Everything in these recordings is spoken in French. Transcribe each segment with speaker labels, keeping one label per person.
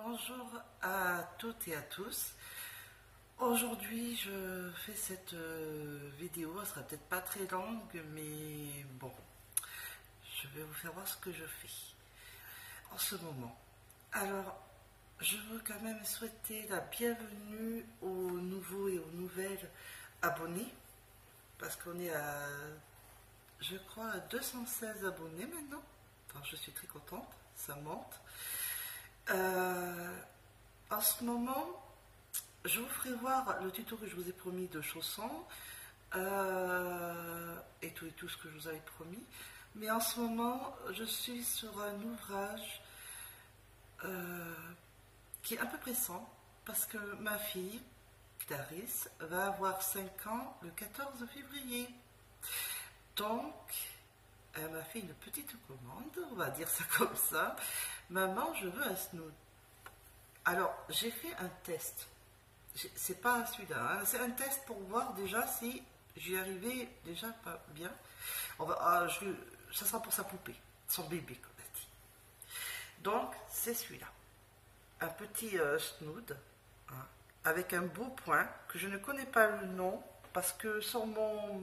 Speaker 1: Bonjour à toutes et à tous. Aujourd'hui, je fais cette vidéo. Elle sera peut-être pas très longue, mais bon, je vais vous faire voir ce que je fais en ce moment. Alors, je veux quand même souhaiter la bienvenue aux nouveaux et aux nouvelles abonnés, parce qu'on est à, je crois, à 216 abonnés maintenant. Enfin, je suis très contente, ça monte. En ce moment, je vous ferai voir le tuto que je vous ai promis de chaussons et tout ce que je vous avais promis. Mais en ce moment, je suis sur un ouvrage qui est un peu pressant parce que ma fille, Clarisse, va avoir 5 ans le 14 février. Donc, elle m'a fait une petite commande, on va dire ça comme ça. Maman, je veux un snood. Alors, j'ai fait un test. C'est pas celui-là, hein. C'est un test pour voir déjà si j'y arrivais déjà pas bien. Ça sera pour sa poupée, son bébé, comme elle dit. Donc, c'est celui-là. Un petit snood, hein, avec un beau point, que je ne connais pas le nom, parce que sur mon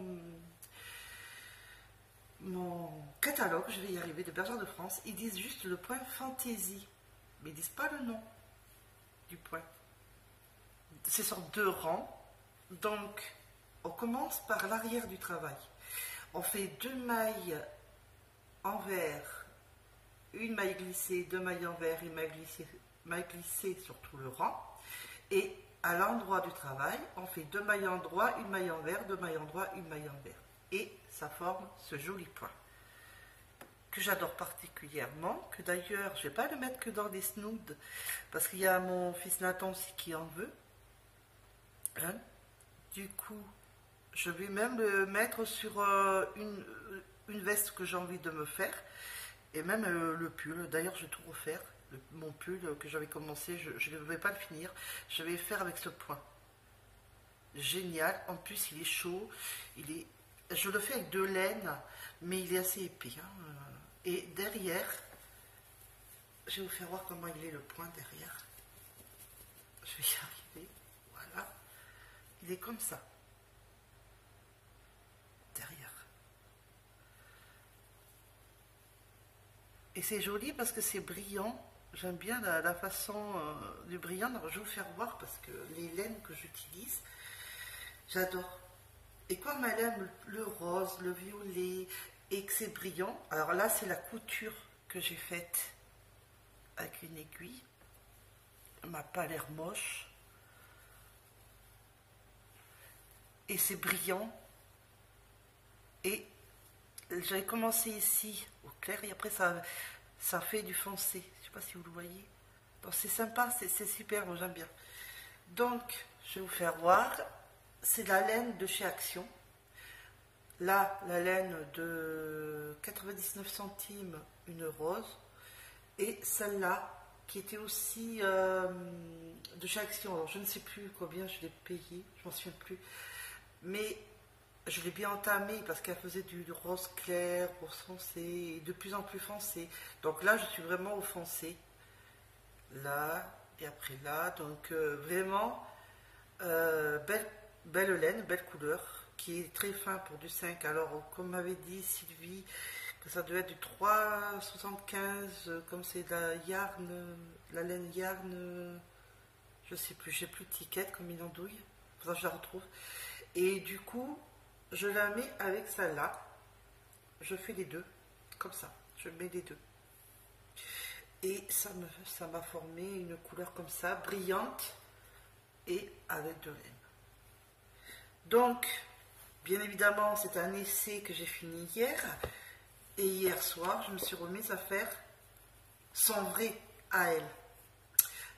Speaker 1: catalogue, je vais y arriver, de Bergère de France, ils disent juste le point fantaisie, mais ils disent pas le nom du point. C'est sur 2 rangs, donc on commence par l'arrière du travail. On fait 2 mailles envers, une maille glissée, 2 mailles envers, une maille glissée sur tout le rang, et à l'endroit du travail, on fait 2 mailles endroit, une maille envers, 2 mailles endroit, une maille envers. Et ça forme ce joli point que j'adore particulièrement, que d'ailleurs je ne vais pas le mettre que dans des snoods parce qu'il y a mon fils Nathan aussi qui en veut, hein. Du coup je vais même le mettre sur une veste que j'ai envie de me faire, et même le pull. D'ailleurs je vais tout refaire, mon pull que j'avais commencé, je ne vais pas le finir, je vais le faire avec ce point génial. En plus il est chaud, je le fais avec de laine, mais il est assez épais, hein. Et derrière, je vais vous faire voir comment il est le point derrière. Je vais y arriver. Voilà. Il est comme ça. Derrière. Et c'est joli parce que c'est brillant. J'aime bien la façon du brillant. Alors, je vais vous faire voir parce que les laines que j'utilise, j'adore. Et comme elle aime le rose, le violet, et que c'est brillant, alors là c'est la couture que j'ai faite avec une aiguille. Elle m'a pas l'air moche. Et c'est brillant. Et j'avais commencé ici au clair et après ça fait du foncé. Je sais pas si vous le voyez. Donc c'est sympa, c'est super, moi j'aime bien. Donc je vais vous faire voir. C'est la laine de chez Action. Là, la laine de 99 centimes, une rose. Et celle-là, qui était aussi de chez Action. Alors, je ne sais plus combien je l'ai payée, je m'en souviens plus. Mais je l'ai bien entamée parce qu'elle faisait du rose clair, rose foncé, et de plus en plus foncé. Donc là, je suis vraiment au foncé. Là, et après là. Donc, vraiment, belle laine, belle couleur, qui est très fin pour du 5. Alors, comme m'avait dit Sylvie, que ça devait être du 3,75, comme c'est la laine yarn, je sais plus, j'ai plus d'étiquette comme une andouille, pour ça que je la retrouve. Et du coup, je la mets avec celle-là, je fais les deux, comme ça, je mets les deux. Et ça m'a formé une couleur comme ça, brillante, et avec de laine. Donc, bien évidemment, c'est un essai que j'ai fini hier. Et hier soir, je me suis remise à faire son vrai à elle.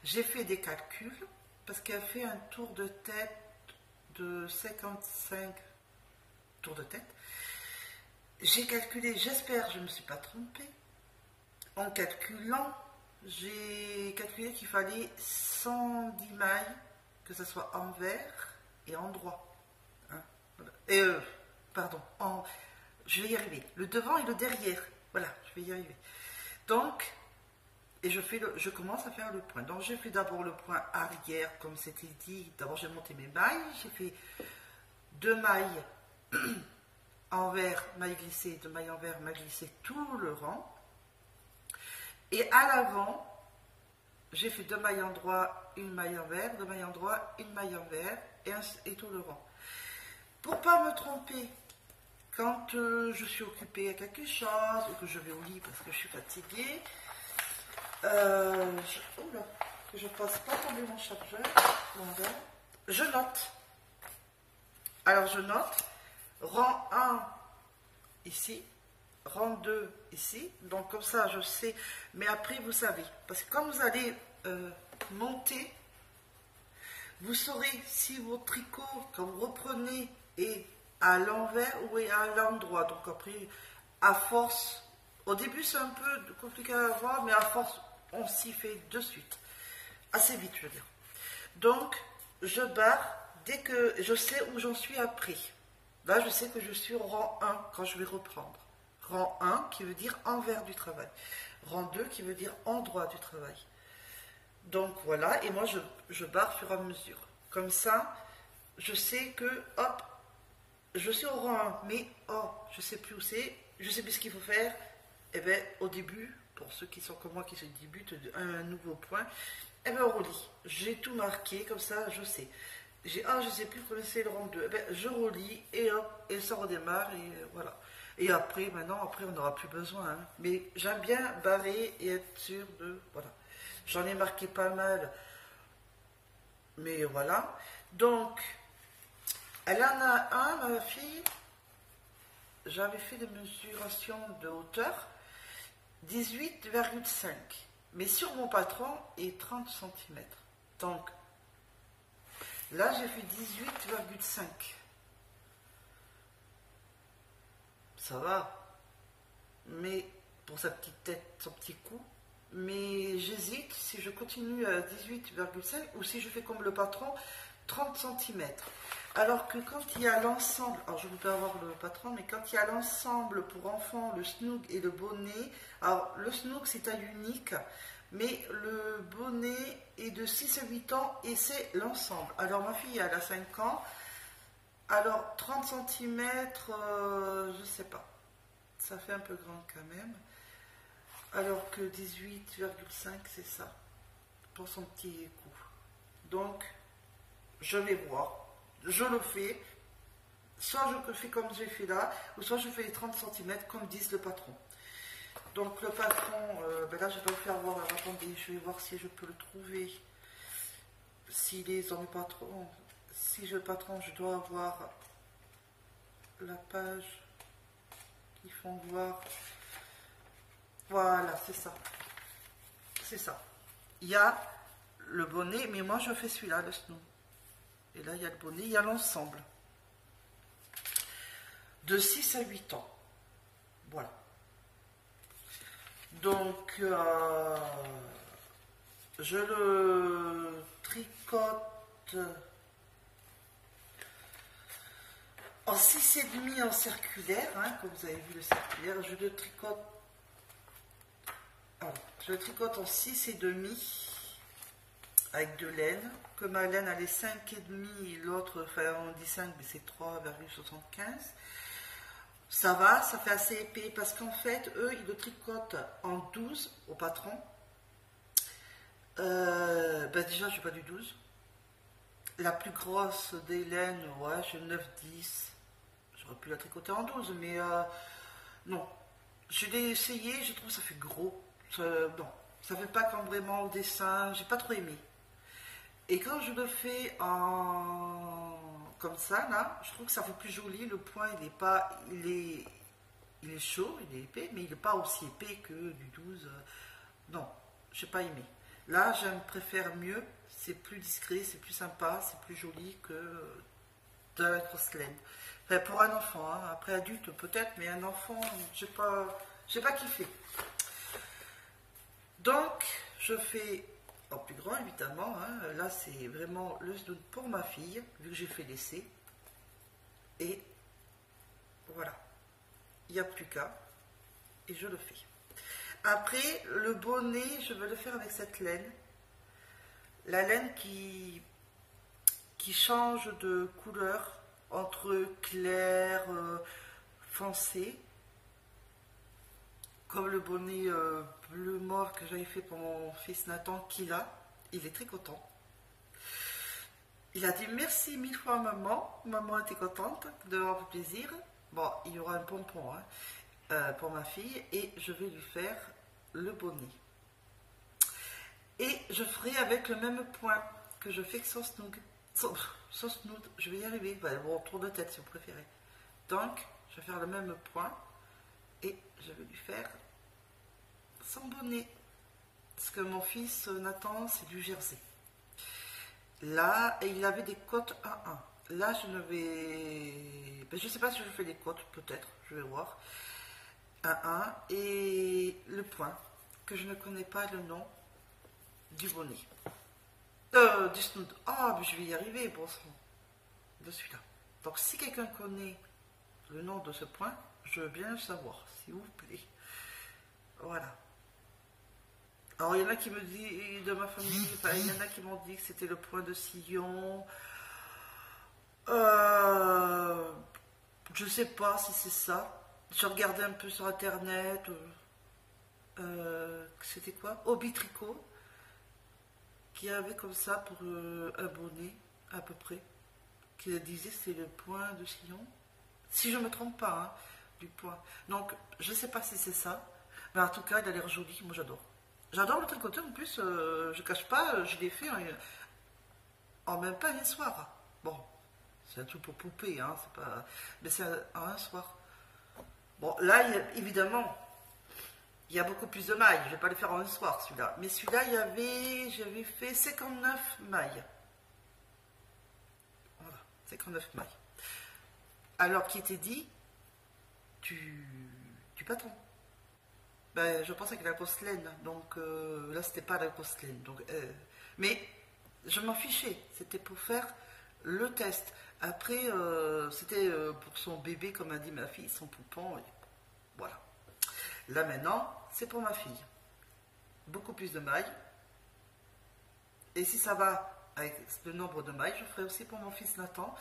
Speaker 1: J'ai fait des calculs parce qu'elle fait un tour de tête de 55 tours de tête. J'ai calculé, j'espère que je ne me suis pas trompée. En calculant, j'ai calculé qu'il fallait 110 mailles, que ce soit envers et endroit. Pardon, je vais y arriver. Le devant et le derrière. Voilà, je vais y arriver. Donc, Et je commence à faire le point. Donc j'ai fait d'abord le point arrière, comme c'était dit. D'abord j'ai monté mes mailles. J'ai fait 2 mailles envers, maille glissée, 2 mailles envers, maille glissée, tout le rang. Et à l'avant, j'ai fait 2 mailles endroit, 1 maille envers, 2 mailles endroit, 1 maille envers, et tout le rang. Pour pas me tromper, quand je suis occupée à quelque chose, ou que je vais au lit parce que je suis fatiguée, oula, que je ne passe pas tomber mon chargeur, je note. Alors je note, rang 1 ici, rang 2 ici, donc comme ça je sais, mais après vous savez, parce que quand vous allez monter, vous saurez si votre tricot, quand vous reprenez, est à l'envers ou est à l'endroit. Donc après, à force, au début c'est un peu compliqué à voir, mais à force, on s'y fait de suite. Assez vite, je veux dire. Donc, je barre dès que je sais où j'en suis après. Là, je sais que je suis au rang 1 quand je vais reprendre. Rang 1 qui veut dire envers du travail. Rang 2 qui veut dire endroit du travail. Donc voilà, et moi je barre au fur et à mesure. Comme ça, je sais que, hop, je suis au rang 1, mais oh, je ne sais plus où c'est, je ne sais plus ce qu'il faut faire. Et bien, au début, pour ceux qui sont comme moi qui se débutent un nouveau point, et bien on relit. J'ai tout marqué, comme ça je sais. J'ai je ne sais plus comment c'est le rang 2. Eh bien, je relis et hop, et ça redémarre et voilà. Et après, maintenant, après on n'aura plus besoin. Hein. Mais j'aime bien barrer et être sûr de. Voilà. J'en ai marqué pas mal. Mais voilà. Donc, elle en a un, ma fille. J'avais fait des mesurations de hauteur. 18,5. Mais sur mon patron est 30 cm. Donc, là, j'ai fait 18,5. Ça va. Mais, pour sa petite tête, son petit cou. Mais j'hésite si je continue à 18,5 ou si je fais comme le patron, 30 cm. Alors que quand il y a l'ensemble, alors je ne peux pas avoir le patron, mais quand il y a l'ensemble pour enfants, le snook et le bonnet, alors le snook c'est taille unique, mais le bonnet est de 6 à 8 ans et c'est l'ensemble. Alors ma fille elle a 5 ans, alors 30 cm, je ne sais pas, ça fait un peu grand quand même. Alors que 18,5 c'est ça, pour son petit cou. Donc, je vais voir. Je le fais, soit je fais comme j'ai fait là, ou soit je fais les 30 cm comme disent le patron. Donc le patron, ben là je dois le faire voir, attendez, je vais voir si je peux le trouver. S'il est dans le patron, si je le patron, je dois avoir la page qui font voir. Voilà, c'est ça. C'est ça. Il y a le bonnet, mais moi je fais celui-là, le snow. Et là, il y a le bonnet, il y a l'ensemble. De 6 à 8 ans. Voilà. Donc, je le tricote en 6,5 en circulaire, hein, comme vous avez vu le circulaire. Je le tricote, en 6,5 avec de laine. Comme ma laine elle est 5,5, l'autre, enfin on dit 5, mais c'est 3,75. Ça va, ça fait assez épais parce qu'en fait, eux, ils le tricotent en 12 au patron. Ben déjà, je n'ai pas du 12. La plus grosse des laines, ouais, j'ai 9-10. J'aurais pu la tricoter en 12, mais non. Je l'ai essayé, je trouve que ça fait gros. Non, ça ne fait pas comme vraiment au dessin, j'ai pas trop aimé. Et quand je le fais comme ça, là, je trouve que ça fait plus joli. Le point, il est pas, il est chaud, il est épais, mais il n'est pas aussi épais que du 12. Non, je n'ai pas aimé. Là, je préfère mieux. C'est plus discret, c'est plus sympa, c'est plus joli que de la grosse laine. Enfin, pour un enfant, hein. Après adulte peut-être, mais un enfant, j'ai pas kiffé. Donc, je fais en plus grand évidemment, hein. Là c'est vraiment le snood pour ma fille, vu que j'ai fait l'essai. Et voilà, il n'y a plus qu'à, et je le fais. Après, le bonnet, je veux le faire avec cette laine. La laine qui change de couleur entre clair, foncé. Comme le bonnet bleu mauve que j'avais fait pour mon fils Nathan, qu'il a. Il est très content. Il a dit merci 1000 fois à maman. Maman était contente de avoir du plaisir. Bon, il y aura un pompon pour ma fille et je vais lui faire le bonnet. Et je ferai avec le même point que je fais que son snood. Son snood, je vais y arriver. Bon, tour de tête si vous préférez. Donc, je vais faire le même point et je vais lui faire son bonnet. Parce que mon fils Nathan, c'est du jersey. Là, il avait des côtes 1-1. Là, je ne vais... Ben, je ne sais pas si je fais des côtes, peut-être, je vais voir. 1-1 et le point, que je ne connais pas le nom du bonnet. Du snood. Ah, mais je vais y arriver, bon sang. De celui-là. Donc, si quelqu'un connaît le nom de ce point, je veux bien le savoir, s'il vous plaît. Voilà. Alors, il y en a qui me disent, de ma famille, enfin, il y en a qui m'ont dit que c'était le point de sillon. Je ne sais pas si c'est ça. J'ai regardé un peu sur internet. C'était quoi? Hobby Tricot. Qui avait comme ça pour un bonnet, à peu près. Qui disait c'est le point de sillon. Si je ne me trompe pas, hein, du point. Donc, je ne sais pas si c'est ça. Mais en tout cas, il a l'air joli. Moi, j'adore. J'adore le tricoter. En plus, je ne cache pas, je l'ai fait en même pas un soir. Bon, c'est un truc pour poupée, hein, c'est pas... mais c'est en un soir. Bon, là, évidemment, il y a beaucoup plus de mailles. Je ne vais pas le faire en un soir, celui-là. Mais celui-là, j'avais fait 59 mailles. Voilà, 59 mailles. Alors, qui était dit du patron. Ben, je pensais que la grosse laine, donc là, c'était pas la grosse laine. Donc, mais je m'en fichais. C'était pour faire le test. Après, c'était pour son bébé, comme a dit ma fille, son poupon. Et voilà. Là maintenant, c'est pour ma fille. Beaucoup plus de mailles. Et si ça va avec le nombre de mailles, je ferai aussi pour mon fils Nathan.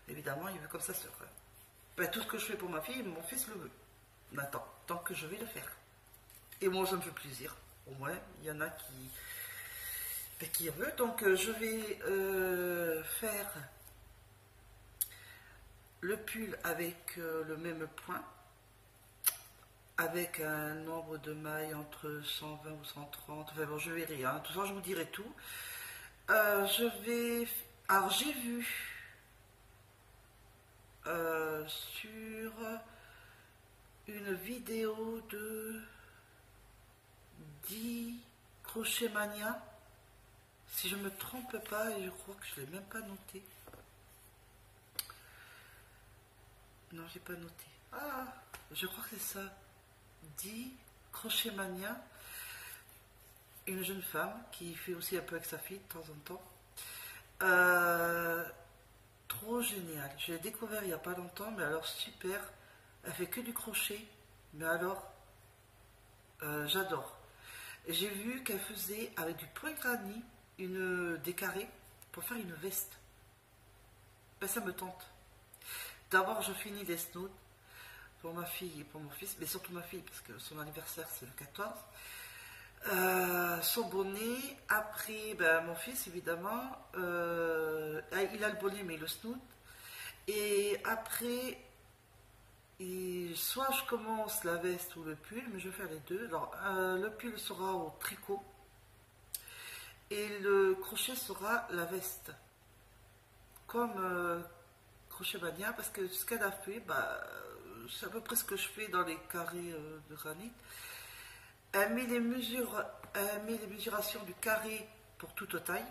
Speaker 1: Évidemment, il veut comme ça se faire. Ben, tout ce que je fais pour ma fille, mon fils le veut. Nathan, tant que je vais le faire. Et moi, ça me fait plaisir. Au moins, il y en a qui veut. Donc, je vais faire le pull avec le même point. Avec un nombre de mailles entre 120 ou 130. Enfin bon, je verrai. Hein. Tout ça, je vous dirai tout. Alors, j'ai vu sur une vidéo de 10 Crochet Mania. Si je ne me trompe pas, et je crois que je ne l'ai même pas noté. Non, j'ai pas noté. Ah, je crois que c'est ça. 10 Crochet Mania, une jeune femme qui fait aussi un peu avec sa fille de temps en temps. Trop génial. Je l'ai découvert il n'y a pas longtemps, mais alors super. Elle fait que du crochet, mais alors j'adore. J'ai vu qu'elle faisait avec du point granit des carrés pour faire une veste. Ben, ça me tente. D'abord, je finis les snoods pour ma fille et pour mon fils, mais surtout ma fille, parce que son anniversaire c'est le 14. Son bonnet, après ben, mon fils évidemment, il a le bonnet mais le snood. Et après, soit je commence la veste ou le pull, mais je vais faire les deux. Alors, le pull sera au tricot et le crochet sera la veste. Comme Crochet Mania, parce que ce qu'elle a fait, bah, c'est à peu près ce que je fais dans les carrés de granit. Elle met les mesurations du carré pour toute taille.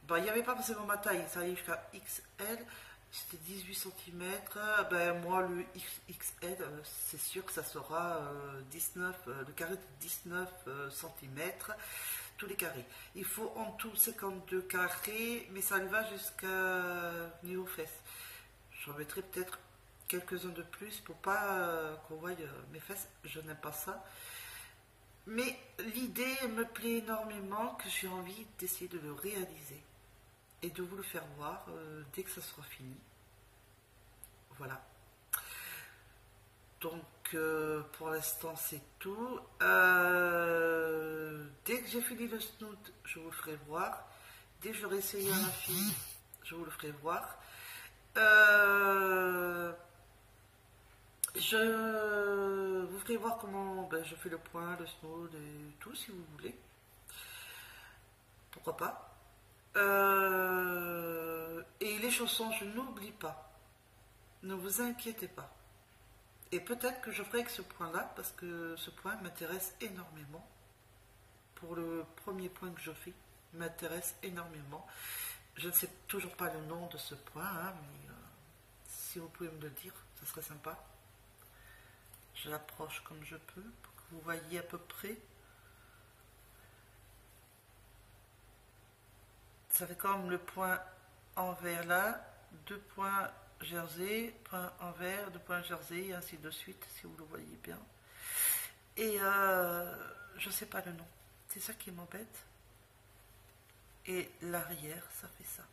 Speaker 1: Bon, il n'y avait pas forcément ma taille, ça allait jusqu'à XL, c'était 18 cm. Ben, moi, le XL, c'est sûr que ça sera 19, le carré de 19 cm, tous les carrés. Il faut en tout 52 carrés, mais ça va jusqu'à niveau fesses. J'en mettrai peut-être quelques-uns de plus pour pas qu'on voie mes fesses, je n'aime pas ça. Mais l'idée me plaît énormément, que j'ai envie d'essayer de le réaliser et de vous le faire voir dès que ça sera fini. Voilà. Donc pour l'instant c'est tout. Dès que j'ai fini le snoot, je vous le ferai voir. Dès que j'aurai essayé à ma fille, je vous le ferai voir. Je vous ferai voir comment je fais le point, le snoot et tout, si vous voulez. Pourquoi pas. Et les chaussons, je n'oublie pas. Ne vous inquiétez pas. Et peut-être que je ferai avec ce point-là, parce que ce point m'intéresse énormément. Pour le premier point que je fais, il m'intéresse énormément. Je ne sais toujours pas le nom de ce point, hein, mais si vous pouvez me le dire, ce serait sympa. Je l'approche comme je peux, pour que vous voyez à peu près. Ça fait comme le point envers là, 2 points jersey, point envers, 2 points jersey, et ainsi de suite, si vous le voyez bien. Et je ne sais pas le nom. C'est ça qui m'embête. Et l'arrière, ça fait ça.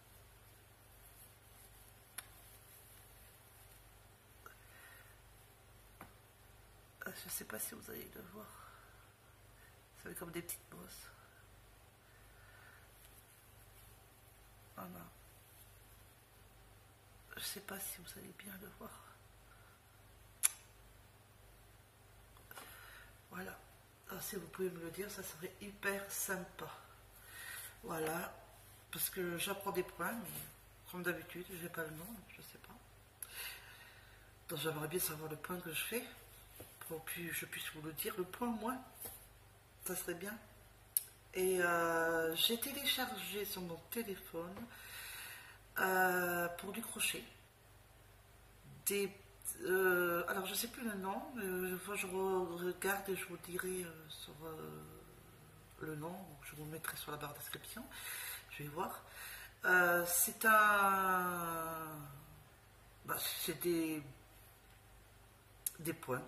Speaker 1: Je ne sais pas si vous allez le voir. Ça fait comme des petites bosses. Voilà. Je ne sais pas si vous allez bien le voir. Voilà. Alors, si vous pouvez me le dire, ça serait hyper sympa. Voilà. Parce que j'apprends des points, mais comme d'habitude, je n'ai pas le nom, je ne sais pas. Donc j'aimerais bien savoir le point que je fais, pour que je puisse vous le dire. Le point moins, ça serait bien. Et j'ai téléchargé sur mon téléphone pour du crochet. Alors je ne sais plus le nom, je regarde et je vous dirai sur le nom, je vous mettrai sur la barre de description, je vais voir. C'est c'est des points,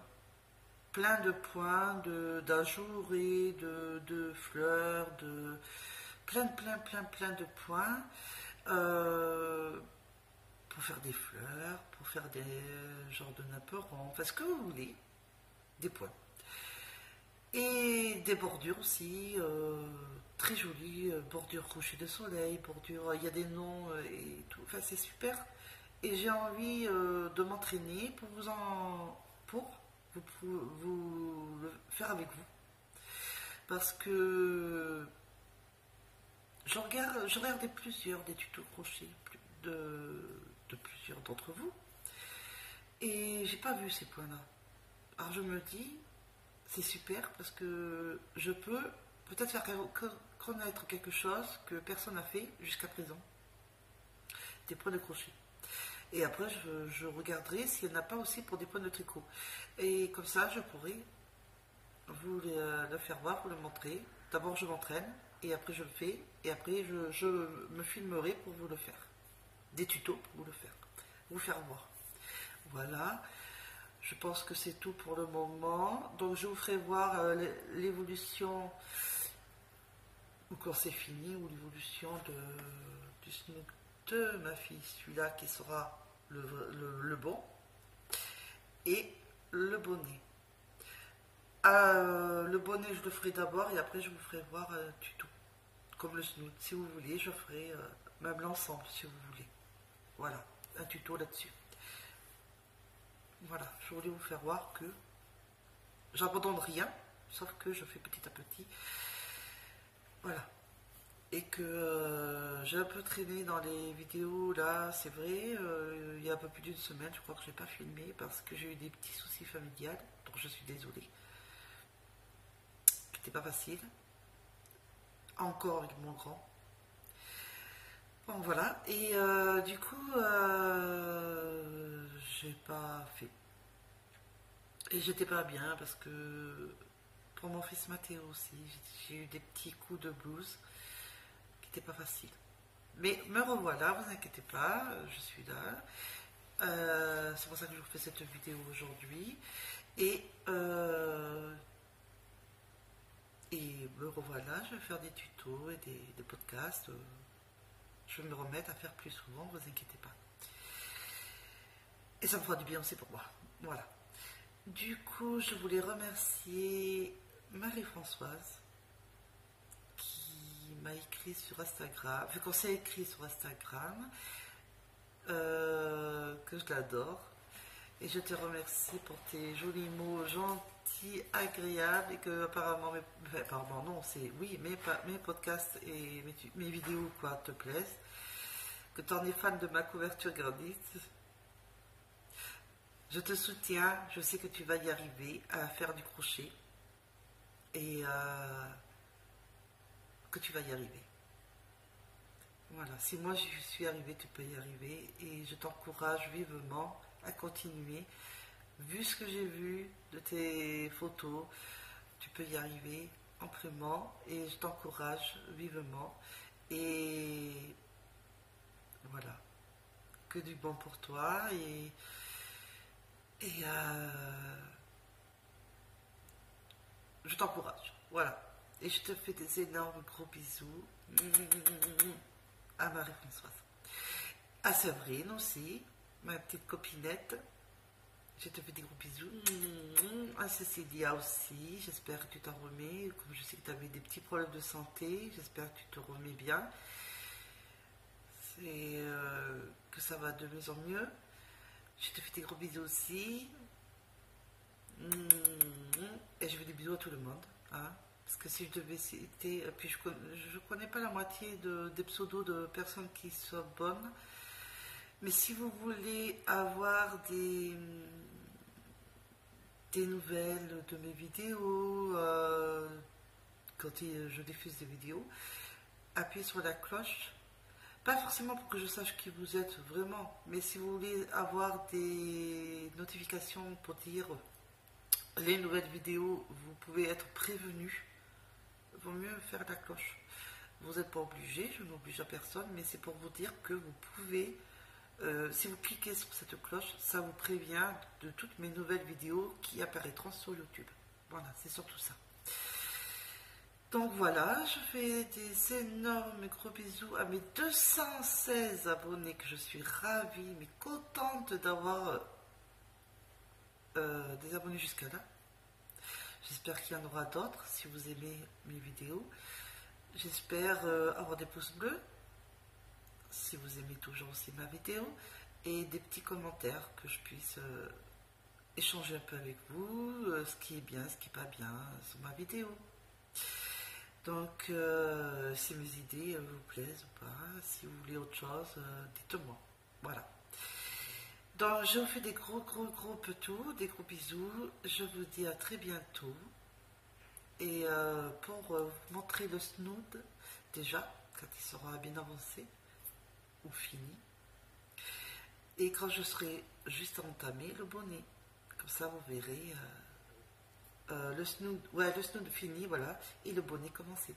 Speaker 1: plein de points, d'ajourés, de fleurs, plein de points. Pour faire des fleurs, pour faire des genres de napperons, enfin ce que vous voulez, des points. Et des bordures aussi, très jolies, bordures coucher de soleil, bordures, il y a des noms et tout, enfin c'est super. Et j'ai envie de m'entraîner pour vous le faire avec vous. Parce que je regardais plusieurs des tutos crochet de plusieurs d'entre vous et j'ai pas vu ces points là. Alors je me dis c'est super parce que je peux peut-être faire connaître quelque chose que personne n'a fait jusqu'à présent, des points de crochet. Et après je regarderai s'il n'y en a pas aussi pour des points de tricot, et comme ça je pourrai vous le faire voir, vous le montrer. D'abord je m'entraîne et après je le fais, et après je me filmerai pour vous le faire, des tutos pour vous faire voir. Voilà, je pense que c'est tout pour le moment. Donc je vous ferai voir l'évolution quand c'est fini, ou l'évolution du snoot de ma fille, celui-là qui sera le bon, et le bonnet. Le bonnet je le ferai d'abord et après je vous ferai voir un tuto comme le snoot. Si vous voulez, je ferai même l'ensemble si vous voulez. Voilà, un tuto là-dessus. Voilà, je voulais vous faire voir que j'abandonne rien, sauf que je fais petit à petit. Voilà. Et que j'ai un peu traîné dans les vidéos là, c'est vrai, il y a un peu plus d'une semaine, je crois que je n'ai pas filmé parce que j'ai eu des petits soucis familiales, donc je suis désolée. C'était pas facile. Encore avec mon grand. Bon voilà, et du coup j'ai pas fait, et j'étais pas bien parce que pour mon fils Mathéo aussi j'ai eu des petits coups de blues qui n'étaient pas faciles, mais me revoilà, vous inquiétez pas, je suis là. C'est pour ça que je vous fais cette vidéo aujourd'hui, et voilà, je vais faire des tutos et des podcasts. Je vais me remettre à faire plus souvent, ne vous inquiétez pas. Et ça me fera du bien aussi pour moi. Voilà. Du coup, je voulais remercier Marie-Françoise qui m'a écrit sur Instagram, vu qu'on s'est écrit sur Instagram, que je l'adore. Et je te remercie pour tes jolis mots gentils, agréables, et que apparemment, non, c'est oui, mes podcasts et mes vidéos quoi te plaisent, que tu en es fan de ma couverture grandite. Je te soutiens, je sais que tu vas y arriver à faire du crochet et que tu vas y arriver. Voilà, si moi je suis arrivée, tu peux y arriver et je t'encourage vivement à continuer. Vu ce que j'ai vu de tes photos, tu peux y arriver amplement et je t'encourage vivement. Et voilà, que du bon pour toi et je t'encourage. Voilà. Et je te fais des énormes gros bisous à Marie-Françoise. À Séverine aussi, ma petite copinette. Je te fais des gros bisous. À Cécilia aussi. J'espère que tu t'en remets. Comme je sais que tu avais des petits problèmes de santé, j'espère que tu te remets bien. C'est que ça va de mieux en mieux. Je te fais des gros bisous aussi. Et je fais des bisous à tout le monde. Hein, parce que si je devais citer, puis je connais pas la moitié des pseudos de personnes qui sont bonnes. Mais si vous voulez avoir des nouvelles de mes vidéos, quand je diffuse des vidéos, appuyez sur la cloche. Pas forcément pour que je sache qui vous êtes vraiment, mais si vous voulez avoir des notifications pour dire les nouvelles vidéos, vous pouvez être prévenu. Il vaut mieux faire la cloche. Vous n'êtes pas obligé, je n'oblige à personne, mais c'est pour vous dire que vous pouvez, si vous cliquez sur cette cloche, ça vous prévient de toutes mes nouvelles vidéos qui apparaîtront sur YouTube. Voilà, c'est surtout ça. Donc voilà, je fais des énormes gros bisous à mes 216 abonnés que je suis ravie, mais contente d'avoir des abonnés jusqu'à là. J'espère qu'il y en aura d'autres si vous aimez mes vidéos. J'espère avoir des pouces bleus si vous aimez toujours aussi ma vidéo et des petits commentaires que je puisse échanger un peu avec vous, ce qui est bien, ce qui n'est pas bien sur ma vidéo. Donc, si mes idées vous plaisent ou pas, si vous voulez autre chose, dites-moi. Voilà. Donc, je vous fais des gros petous, des gros bisous. Je vous dis à très bientôt. Et pour vous montrer le snood, déjà, quand il sera bien avancé ou fini. Et quand je serai juste entamé, le bonnet. Comme ça, vous verrez... le snood fini, voilà, et le bonnet commencé.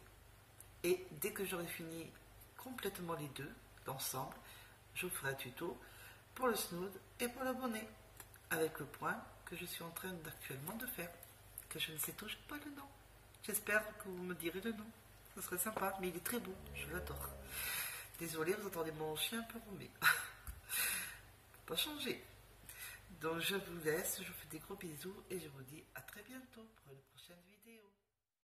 Speaker 1: Et dès que j'aurai fini complètement les deux, l'ensemble, je vous ferai un tuto pour le snood et pour le bonnet, avec le point que je suis en train actuellement de faire, que je ne sais toujours pas le nom. J'espère que vous me direz le nom, ce serait sympa, mais il est très beau, je l'adore. Désolée, vous entendez mon chien un peu roumer. Pas changer. Donc je vous laisse, je vous fais des gros bisous et je vous dis à très bientôt pour une prochaine vidéo.